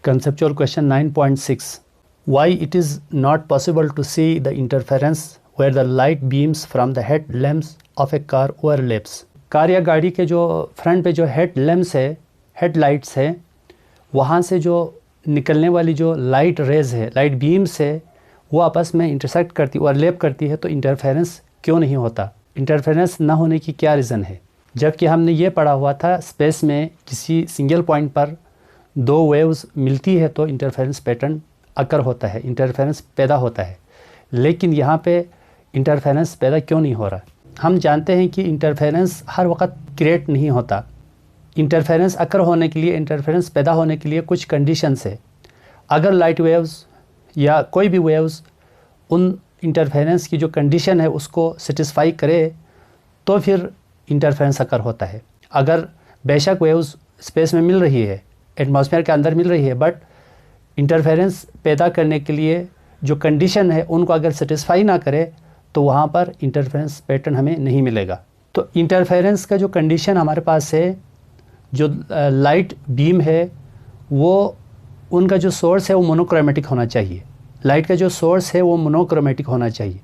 Conceptual question 9.6. Why it is not possible to see the interference where the light beams from the head lamps of a car overlaps? Car या गाड़ी के जो front पे जो head lamps है, head lights है, वहाँ से जो निकलने वाली जो लाइट रेज है, लाइट बीम्स है, वो आपस में इंटरसेक्ट करती, ओवरलैप करती है, तो इंटरफेरेंस क्यों नहीं होता? इंटरफेरेंस ना होने की क्या रीज़न है? जबकि हमने ये पढ़ा हुआ था स्पेस में किसी सिंगल पॉइंट पर दो वेव्स मिलती है तो इंटरफेरेंस पैटर्न अकर होता है, इंटरफेरेंस पैदा होता है। लेकिन यहाँ पे इंटरफेरेंस पैदा क्यों नहीं हो रहा? हम जानते हैं कि इंटरफेरेंस हर वक्त क्रिएट नहीं होता। इंटरफेरेंस अकर होने के लिए, इंटरफेरेंस पैदा होने के लिए कुछ कंडीशंस है। अगर लाइट वेव्स या कोई भी वेव्स उन इंटरफेरेंस की जो कंडीशन है उसको सेटिस्फाई करे तो फिर इंटरफेरेंस अकर होता है। अगर बेशक वेव्स स्पेस में मिल रही है, एटमॉस्फेयर के अंदर मिल रही है, बट इंटरफेरेंस पैदा करने के लिए जो कंडीशन है उनको अगर सेटिस्फाई ना करे तो वहाँ पर इंटरफेरेंस पैटर्न हमें नहीं मिलेगा। तो इंटरफेरेंस का जो कंडीशन हमारे पास है, जो लाइट बीम है, वो उनका जो सोर्स है वो मोनोक्रोमेटिक होना चाहिए। लाइट का जो सोर्स है वो मोनोक्रोमेटिक होना चाहिए।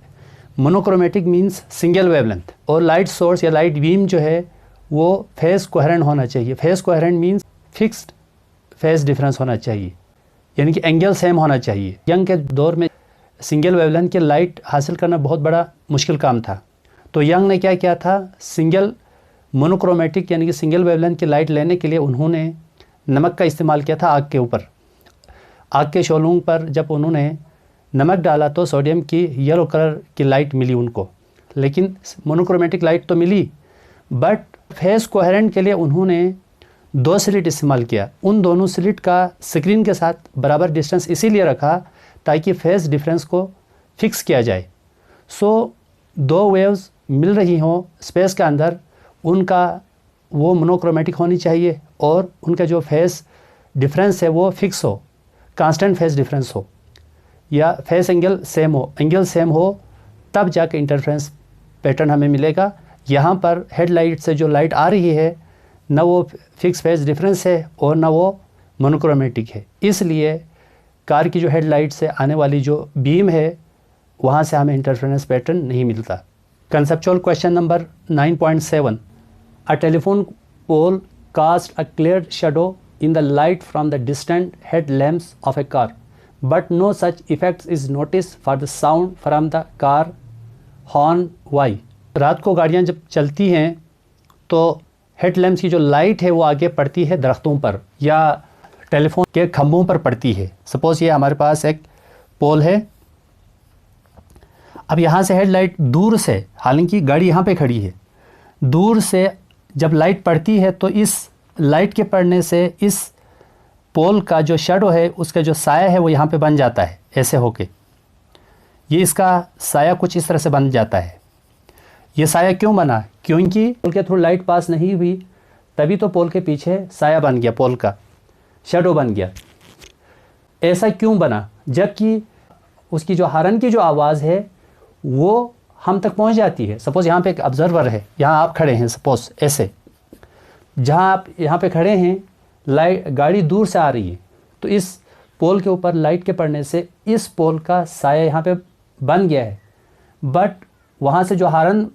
Monochromatic means single wavelength. और लाइट सोर्स या लाइट बीम जो है वो फेज कोहेरेंट होना चाहिए। Phase coherent means fixed phase difference होना चाहिए, यानी कि एंगल सेम होना चाहिए। यंग के दौर में सिंगल वेवलेंथ की लाइट हासिल करना बहुत बड़ा मुश्किल काम था। तो यंग ने क्या किया था, सिंगल मोनोक्रोमेटिक यानी कि सिंगल वेवलेंथ की लाइट लेने के लिए उन्होंने नमक का इस्तेमाल किया था आग के ऊपर। आग के शोलों पर जब उन्होंने नमक डाला तो सोडियम की येलो कलर की लाइट मिली उनको। लेकिन मोनोक्रोमेटिक लाइट तो मिली, बट फेज कोहेरेंट के लिए उन्होंने दो स्लिट इस्तेमाल किया। उन दोनों स्लिट का स्क्रीन के साथ बराबर डिस्टेंस इसीलिए रखा ताकि फेज डिफरेंस को फिक्स किया जाए। सो दो वेव्स मिल रही हों स्पेस के अंदर, उनका वो मोनोक्रोमेटिक होनी चाहिए और उनका जो फेज डिफरेंस है वो फिक्स हो, कांस्टेंट फेज डिफरेंस हो या फेस एंगल सेम हो। एंगल सेम हो तब जाके इंटरफेरेंस पैटर्न हमें मिलेगा। यहाँ पर हेडलाइट से जो लाइट आ रही है न वो फिक्स फेज डिफरेंस है और न वो मोनोक्रोमेटिक है। इसलिए कार की जो हेडलाइट से आने वाली जो बीम है वहाँ से हमें इंटरफेरेंस पैटर्न नहीं मिलता। Conceptual question number 9.7. A telephone pole cast a clear shadow in the light from the distant headlamps of a car, but no such effects is noticed for the sound from the car horn. Why? रात को गाड़ियाँ जब चलती हैं तो headlamps की जो light है वो आगे पड़ती है दरख्तों पर या टेलीफोन के खंभों पर पड़ती है। सपोज़ ये हमारे पास एक पोल है। अब यहाँ से हेडलाइट दूर से, हालांकि गाड़ी यहाँ पे खड़ी है, दूर से जब लाइट पड़ती है तो इस लाइट के पड़ने से इस पोल का जो शैडो है, उसका जो साया है वो यहाँ पे बन जाता है। ऐसे होके ये इसका साया कुछ इस तरह से बन जाता है। ये साया क्यों बना? क्योंकि पोल के थ्रू लाइट पास नहीं हुई, तभी तो पोल के पीछे साया बन गया, पोल का शैडो बन गया। ऐसा क्यों बना? जबकि उसकी जो हॉर्न की जो आवाज़ है वो हम तक पहुँच जाती है। सपोज़ यहाँ पे एक ऑब्जर्वर है, यहाँ आप खड़े हैं, सपोज़ ऐसे, जहाँ आप यहाँ पे खड़े हैं, लाइट गाड़ी दूर से आ रही है, तो इस पोल के ऊपर लाइट के पड़ने से इस पोल का साया यहाँ पे बन गया है, बट वहाँ से जो हॉर्न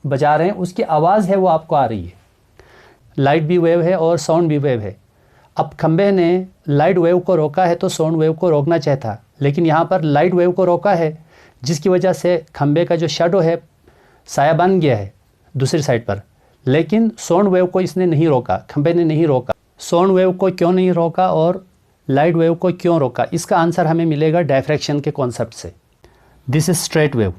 बजा रहे हैं उसकी आवाज़ है वो आपको आ रही है। लाइट भी वेव है और साउंड भी वेव है। अब खंबे ने लाइट वेव को रोका है तो साउंड वेव को रोकना चाहता, लेकिन यहाँ पर लाइट वेव को रोका है जिसकी वजह से खंबे का जो शैडो है, साया बन गया है दूसरी साइड पर। लेकिन साउंड वेव को इसने नहीं रोका, खंबे ने नहीं रोका। साउंड वेव को क्यों नहीं रोका और लाइट वेव को क्यों रोका? इसका आंसर हमें मिलेगा डायफ्रैक्शन के कॉन्सेप्ट से। This is straight wave.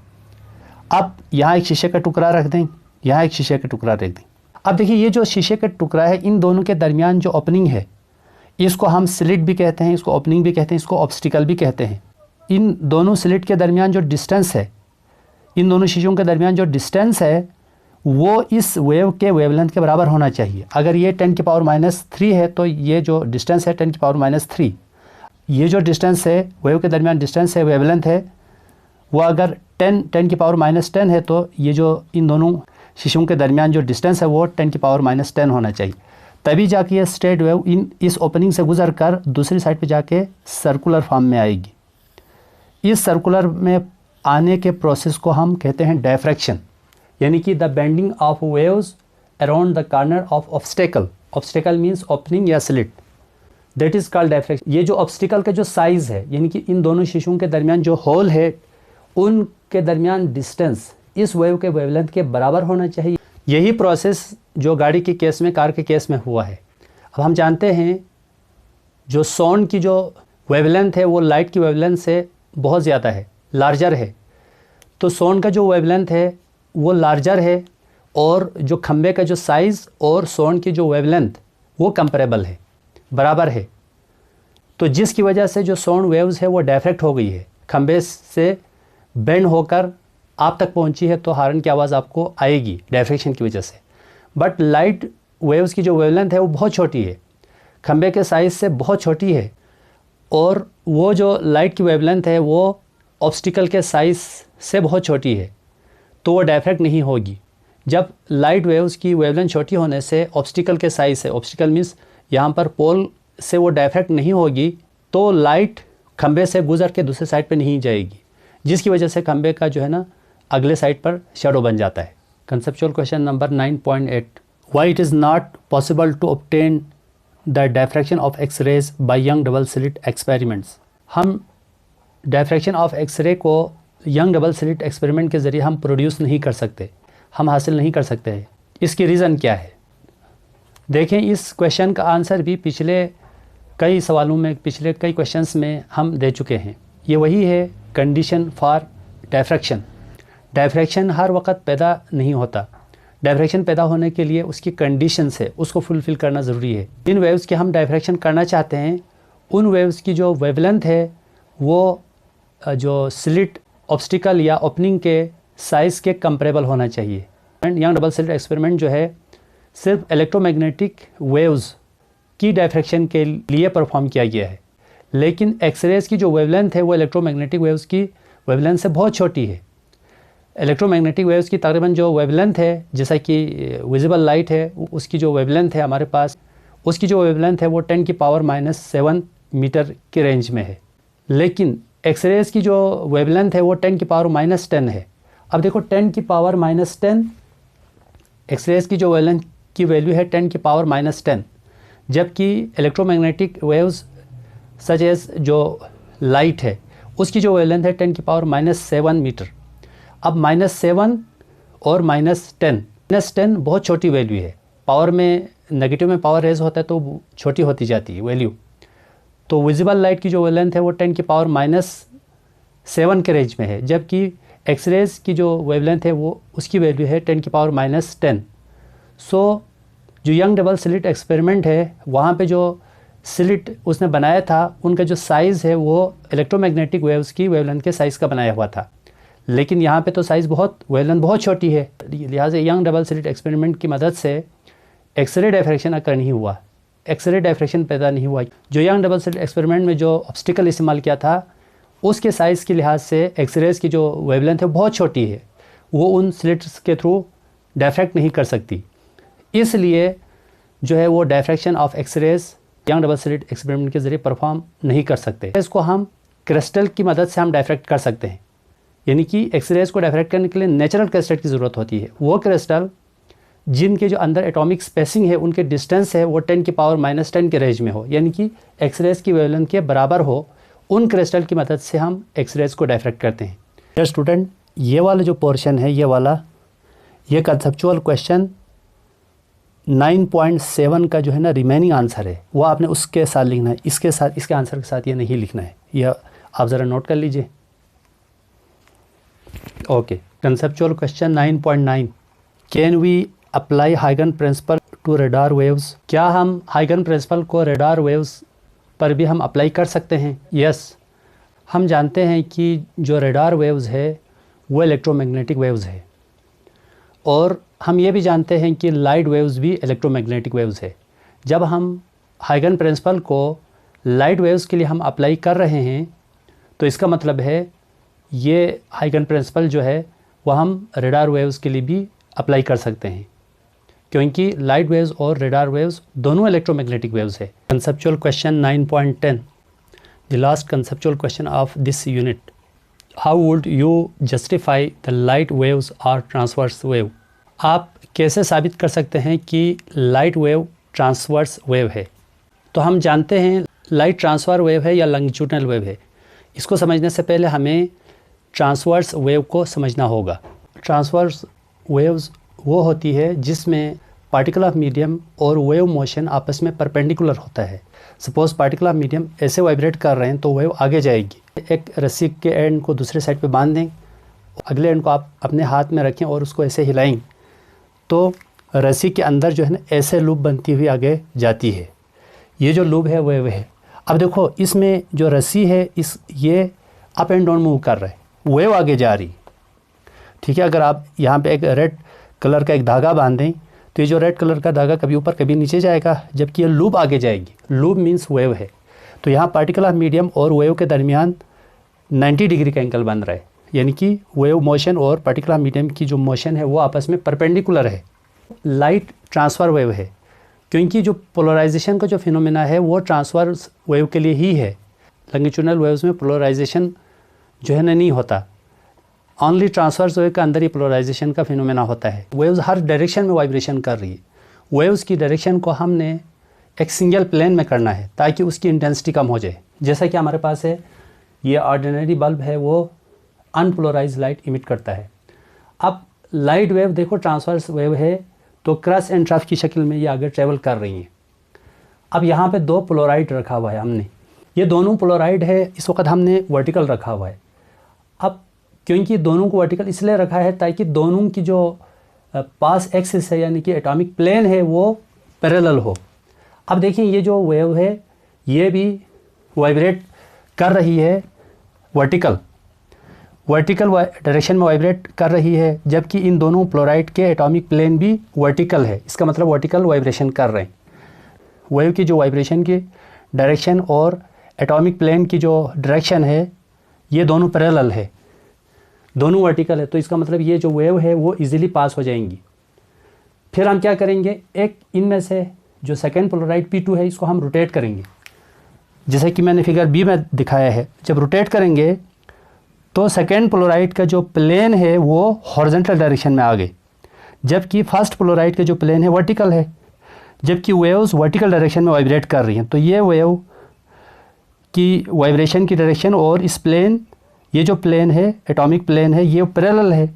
अब यहाँ एक शीशे का टुकड़ा रख दें, यहाँ एक शीशे का टुकड़ा रख दें। अब देखिए ये जो शीशे का टुकड़ा है, इन दोनों के दरमियान जो ओपनिंग है, इसको हम स्लिट भी कहते हैं, इसको ओपनिंग भी कहते हैं, इसको ऑब्स्टिकल भी कहते हैं। इन दोनों स्लिट के दरमियान जो डिस्टेंस है, इन दोनों शीशों के दरमियान जो डिस्टेंस है वो इस वेव के वेवलेंथ के बराबर होना चाहिए। अगर ये 10⁻³ है तो ये जो डिस्टेंस है 10⁻³। ये जो डिस्टेंस है वेव के दरमियान डिस्टेंस है, वेवलेंथ है, वो अगर 10⁻10 है तो ये जो इन दोनों शीशों के दरमियान जो डिस्टेंस है वो 10⁻10 होना चाहिए। तभी जाके ये स्ट्रेट वेव इस ओपनिंग से गुजर कर दूसरी साइड पे जाके सर्कुलर फॉर्म में आएगी। इस सर्कुलर में आने के प्रोसेस को हम कहते हैं डायफ्रैक्शन, यानी कि the bending of waves around the corner of obstacle. Obstacle means opening या slit, that is called diffraction. ये जो ऑब्स्टिकल का जो साइज़ है, यानी कि इन दोनों शीशों के दरमियान जो होल है, उनके दरमियान डिस्टेंस इस वेव के वेवलेंथ के बराबर होना चाहिए। यही प्रोसेस जो गाड़ी के केस में, कार के केस में हुआ है। अब हम जानते हैं जो साउंड की जो वेवलेंथ है वो लाइट की वेवलेंथ से बहुत ज़्यादा है, लार्जर है। तो साउंड का जो वेवलेंथ है वो लार्जर है, और जो खंबे का जो साइज़ और साउंड की जो वेवलेंथ वो कंपेरेबल है, बराबर है। तो जिसकी वजह से जो साउंड वेव्स है वो डायफ्रैक्ट हो गई है, खंबे से बेंड होकर आप तक पहुंची है, तो हॉर्न की आवाज़ आपको आएगी डायफ्रैक्शन की वजह से। बट लाइट वेव्स की जो वेवलेंथ है वो बहुत छोटी है, खंबे के साइज़ से बहुत छोटी है, और वो जो लाइट की वेवलेंथ है वो ऑब्स्टिकल के साइज़ से बहुत छोटी है, तो वो डायफ्रैक्ट नहीं होगी। जब लाइट वेव्स की वेवलेंथ छोटी होने से ऑब्स्टिकल के साइज़ से, ऑब्स्टिकल मीन्स यहाँ पर पोल से वो डायफ्रैक्ट नहीं होगी, तो लाइट खंबे से गुजर के दूसरे साइड पे नहीं जाएगी, जिसकी वजह से खंबे का जो है ना अगले साइड पर शेडो बन जाता है। Conceptual question number 9.8, why it is not possible to obtain the diffraction of X-rays by Young double slit experiments. हम डायफ्रैक्शन ऑफ एक्सरे को यंग डबल स्लिट एक्सपेरिमेंट के ज़रिए हम प्रोड्यूस नहीं कर सकते, हम हासिल नहीं कर सकते हैं। इसकी रीज़न क्या है? देखें, इस क्वेश्चन का आंसर भी पिछले कई सवालों में, पिछले कई क्वेश्चंस में हम दे चुके हैं। ये वही है कंडीशन फॉर डायफ्रैक्शन। डायफ्रैक्शन हर वक्त पैदा नहीं होता, डायफ्रैक्शन पैदा होने के लिए उसकी कंडीशंस है, उसको फुलफ़िल करना ज़रूरी है। इन वेव्स के हम डायफ्रैक्शन करना चाहते हैं, उन वेव्स की जो वेवलेंथ है वो जो स्लिट, ऑब्स्टिकल या ओपनिंग के साइज़ के कंपेरेबल होना चाहिए। And young double slit experiment जो है सिर्फ इलेक्ट्रोमैग्नेटिक वेव्स की डायफ्रैक्शन के लिए परफॉर्म किया गया है, लेकिन एक्सरेज की जो वेवलेंथ है वो इलेक्ट्रोमैग्नेटिक वेव्स की वेवलेंथ से बहुत छोटी है। इलेक्ट्रोमैग्नेटिक वेव्स की तकरीबन जो वेवलेंथ है, जैसा कि विजिबल लाइट है, उसकी जो वेवलेंथ है हमारे पास, उसकी जो वेवलेंथ है वो 10⁻⁻7 मीटर के रेंज में है, लेकिन एक्सरेज की जो वेवलेंथ है वो 10⁻⁻10 है। अब देखो 10⁻⁻10, एक्सरेज की जो वेवलेंथ की वैल्यू है 10⁻⁻10, जबकि इलेक्ट्रोमैग्नेटिक वेव्स सच एज जो लाइट है उसकी जो वेवलेंथ है 10⁻⁻7 मीटर। अब -7 और -10 बहुत छोटी वैल्यू है, पावर में नेगेटिव में पावर रेज होता है तो छोटी होती जाती है वैल्यू। तो विजिबल लाइट की जो वेवलेंथ है वो 10⁻⁻7 के रेंज में है, जबकि एक्सरेज की जो वेवलेंथ है वो उसकी वैल्यू है 10⁻⁻10। सो जो यंग डबल स्लिट एक्सपेरिमेंट है वहाँ पे जो स्लिट उसने बनाया था उनका जो साइज़ है वो इलेक्ट्रोमैग्नेटिक वेव्स की वेवलेंथ के साइज़ का बनाया हुआ था, लेकिन यहाँ पे तो साइज़ वेवलेंथ बहुत छोटी है, लिहाजा यंग डबल स्लिट एक्सपेरिमेंट की मदद से एक्सरे डायफ्रैक्शन अकर नहीं हुआ, एक्सरे डायफ्रैक्शन पैदा नहीं हुआ। जो यंग डबल स्लिट एक्सपेरिमेंट में जो ऑब्स्टिकल इस्तेमाल किया था उसके साइज़ के लिहाज से एक्सरेज की जो वेवलेंथ है बहुत छोटी है, वो उन स्लिट्स के थ्रू डायफ्रैक्ट नहीं कर सकती, इसलिए जो है वो diffraction of X-rays Young double slit experiment के ज़रिए परफॉर्म नहीं कर सकते। इसको हम क्रिस्टल की मदद से हम डायफ्रैक्ट कर सकते हैं, यानी कि एक्सरेज को डायफ्रैक्ट करने के लिए नेचुरल क्रिस्टल की ज़रूरत होती है। वो क्रिस्टल जिनके जो अंदर एटॉमिक स्पेसिंग है, उनके डिस्टेंस है वो 10⁻⁻10 के रेंज में हो, यानी कि एक्सरेज की वेवलेंथ के बराबर हो, उन क्रिस्टल की मदद से हम एक्सरेज को डायफ्रैक्ट करते हैं। डियर स्टूडेंट, ये वाला जो पोर्शन है, ये कंसेप्चुअल क्वेश्चन 9.7 का जो है ना रिमेनिंग आंसर है, वो आपने उसके साथ लिखना है, इसके आंसर के साथ ये नहीं लिखना है। यह आप ज़रा नोट कर लीजिए। Okay, conceptual question 9.9, can we apply हाइगन प्रिंसिपल टू रेडार वेव्स। क्या हम हाइगन प्रिंसिपल को रेडार वेव्स पर भी हम अप्लाई कर सकते हैं? यस, हम जानते हैं कि जो रेडार वेव्स है वो इलेक्ट्रोमैग्नेटिक वेव्स है, और हम ये भी जानते हैं कि लाइट वेव्स भी इलेक्ट्रोमैग्नेटिक वेव्स है। जब हम हाइगन प्रिंसिपल को लाइट वेव्स के लिए हम अप्लाई कर रहे हैं तो इसका मतलब है ये हाइगन प्रिंसिपल जो है वह हम रेडार वेव्स के लिए भी अप्लाई कर सकते हैं। क्योंकि लाइट वेव्स और रेडार वेव्स दोनों इलेक्ट्रोमैग्नेटिक वेव्स है। Conceptual question 9.10, the last conceptual question of this unit, how would you justify the light waves are transverse wave. आप कैसे साबित कर सकते हैं कि लाइट वेव ट्रांसवर्स वेव है। तो हम जानते हैं लाइट ट्रांसफर वेव है या लॉन्गिट्यूडनल वेव है। इसको समझने से पहले हमें ट्रांसवर्स वेव को समझना होगा। ट्रांसवर्स वेव्स वो होती है जिसमें पार्टिकल ऑफ मीडियम और वेव मोशन आपस में परपेंडिकुलर होता है। सपोज पार्टिकल ऑफ मीडियम ऐसे वाइब्रेट कर रहे हैं तो वेव आगे जाएगी। एक रस्सी के एंड को दूसरे साइड पे बांध दें, अगले एंड को आप अपने हाथ में रखें और उसको ऐसे हिलाएं तो रस्सी के अंदर जो है ना ऐसे लूप बनती हुई आगे जाती है। ये जो लूप है वेव है। अब देखो इसमें जो रस्सी है ये अप एंड डाउन मूव कर रहा है, वेव आगे जा रही, ठीक है। अगर आप यहाँ पे एक रेड कलर का एक धागा बांधें तो ये जो रेड कलर का धागा कभी ऊपर कभी नीचे जाएगा, जबकि ये लूप आगे जाएगी। लूप मीन्स वेव है। तो यहाँ पार्टिकल ऑफ मीडियम और वेव के दरमियान 90 डिग्री का एंगल बन रहा है, यानी कि वेव मोशन और पार्टिकल ऑफ मीडियम की जो मोशन है वो आपस में परपेंडिकुलर है। लाइट ट्रांसफ़र वेव है क्योंकि जो पोलराइजेशन का जो फिनोमेना है वो ट्रांसवर्स वेव के लिए ही है। लॉन्गिट्यूडनल वेव्स में पोलराइजेशन जो है ना नहीं होता, ओनली ट्रांसवर्स वेव के अंदर ही पोलराइजेशन का फिनोमेना होता है। वेव्स हर डायरेक्शन में वाइब्रेशन कर रही है। वेव्स की डायरेक्शन को हमने एक सिंगल प्लेन में करना है ताकि उसकी इंटेंसिटी कम हो जाए। जैसा कि हमारे पास है ये ऑर्डिनरी बल्ब है, वो अनपोलराइज लाइट इमिट करता है। अब लाइट वेव देखो ट्रांसवर्स वेव है तो क्रॉस एंड ट्रफ की शक्ल में ये आगे ट्रेवल कर रही हैं। अब यहाँ पे दो पोलराइड रखा हुआ है हमने, ये दोनों पोलराइड है, इस वक्त हमने वर्टिकल रखा हुआ है। अब क्योंकि दोनों को वर्टिकल इसलिए रखा है ताकि दोनों की जो पास एक्सिस है यानी कि एटॉमिक प्लेन है वो पैरेलल हो। अब देखिए ये जो वेव है ये भी वाइब्रेट कर रही है वर्टिकल डायरेक्शन में वाइब्रेट कर रही है, जबकि इन दोनों फ्लोराइड के एटॉमिक प्लेन भी वर्टिकल है। इसका मतलब वर्टिकल वाइब्रेशन कर रहे हैं। वेव की जो वाइब्रेशन की डायरेक्शन और एटॉमिक प्लेन की जो डायरेक्शन है ये दोनों पैरेलल है, दोनों वर्टिकल है। तो इसका मतलब ये जो वेव है वो इजीली पास हो जाएंगी। फिर हम क्या करेंगे, एक इनमें से जो सेकेंड पोलराइड P2 है इसको हम रोटेट करेंगे, जैसे कि मैंने फिगर बी में दिखाया है। जब रोटेट करेंगे तो सेकेंड पोलराइड का जो प्लेन है वो हॉरिजॉन्टल डायरेक्शन में आ गए, जबकि फर्स्ट पोलराइड का जो प्लेन है वर्टिकल है, जबकि वेव्स वर्टिकल डायरेक्शन में वाइब्रेट कर रही हैं। तो ये वेव की वाइब्रेशन की डायरेक्शन और इस प्लेन, ये जो प्लेन है एटॉमिक प्लेन है ये पैरेलल है।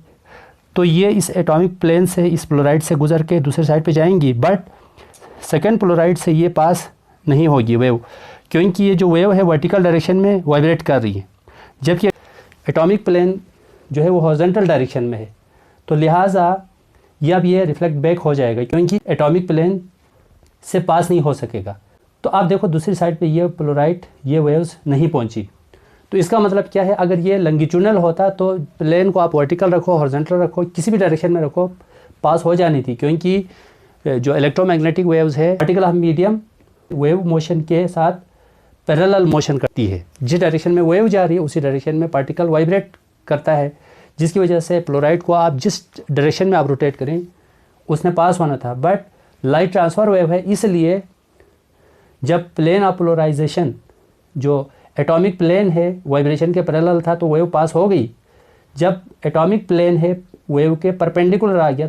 तो ये इस एटॉमिक प्लेन से इस पोलराइड से गुजर के दूसरे साइड पे जाएंगी, बट सेकेंड पोलराइड से ये पास नहीं होगी वेव, क्योंकि ये जो वेव है वर्टिकल डायरेक्शन में वाइब्रेट कर रही है, जबकि एटॉमिक प्लेन जो है वो हॉरिजॉन्टल डायरेक्शन में है। तो लिहाजा ये अब ये रिफ्लेक्ट बैक हो जाएगा क्योंकि एटॉमिक प्लेन से पास नहीं हो सकेगा। तो आप देखो दूसरी साइड पे ये पोलराइड ये वेव्स नहीं पहुंची। तो इसका मतलब क्या है, अगर ये लॉन्गिट्यूडनल होता तो प्लेन को आप वर्टिकल रखो, हॉरिजॉन्टल रखो, किसी भी डायरेक्शन में रखो, पास हो जानी थी, क्योंकि जो इलेक्ट्रोमैग्नेटिक वेव्स है particle of medium wave motion के साथ पैरेलल मोशन करती है। जिस डायरेक्शन में वेव जा रही है उसी डायरेक्शन में पार्टिकल वाइब्रेट करता है, जिसकी वजह से फ्लोराइड को आप जिस डायरेक्शन में आप रोटेट करें उसने पास होना था। बट लाइट ट्रांसफ़र वेव है, इसलिए जब प्लेन ऑफ पोलराइजेशन जो एटॉमिक प्लेन है वाइब्रेशन के पैरेलल था तो वेव पास हो गई। जब एटॉमिक प्लेन है वेव के परपेंडिकुलर आ गया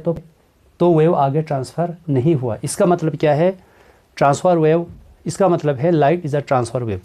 तो वेव आगे ट्रांसफ़र नहीं हुआ। इसका मतलब क्या है, ट्रांसफ़र वेव, इसका मतलब है light is a transfer wave.